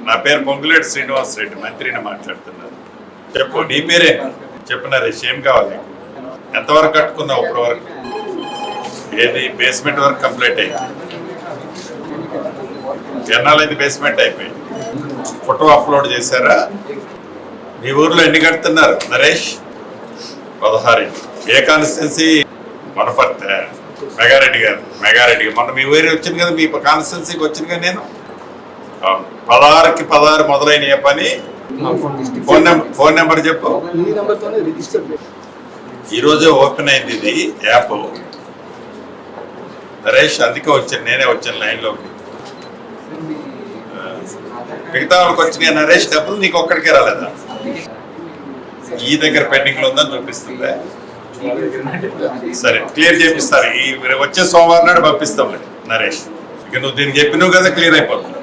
నా పేరు పొంగులేటి శ్రీనివాస్ రెడ్డి, మంత్రిని మాట్లాడుతున్నాను. చెప్పు, నీ పేరే చెప్పు నరేష్, ఏం కావాలి? ఎంతవరకు కట్టుకున్నావు? ఇప్పటి వరకు ఏది బేస్మెంట్ వరకు కంప్లీట్ అయింది? ఎన్నాళ్ళైంది బేస్మెంట్ అయిపోయి? ఫోటో అప్లోడ్ చేశారా? మీ ఊర్లో ఎన్ని కడుతున్నారు నరేష్? 16. ఏ కాన్స్టిట్యున్సీ? వనపర్తి. మెగారెడ్డి గారు మొన్న మీ ఊరి వచ్చింది కదా, మీ కాన్స్టిట్యున్సీకి వచ్చింది కదా నేను. 16కి 16 మొదలైన ఏ పని? ఫోన్ నెంబర్ చెప్పు. ఈరోజే ఓపెన్ అయింది ఇది యాప్ నరేష్, అందుకే వచ్చాను, నేనే వచ్చాను లైన్లోకి. మిగతా వాళ్ళకి వచ్చినాయి నరేష్ డబ్బులు, నీకు ఒక్కడికే రాలేదా? ఈ దగ్గర పెండింగ్ లో ఉందని చూపిస్తుందా? సరే, క్లియర్ చేపిస్తారు. ఈ వచ్చే సోమవారం నాడు పంపిస్తాం నరేష్. ఇక నువ్వు దీనికి చెప్పినావు కదా, క్లియర్ అయిపోతుంది.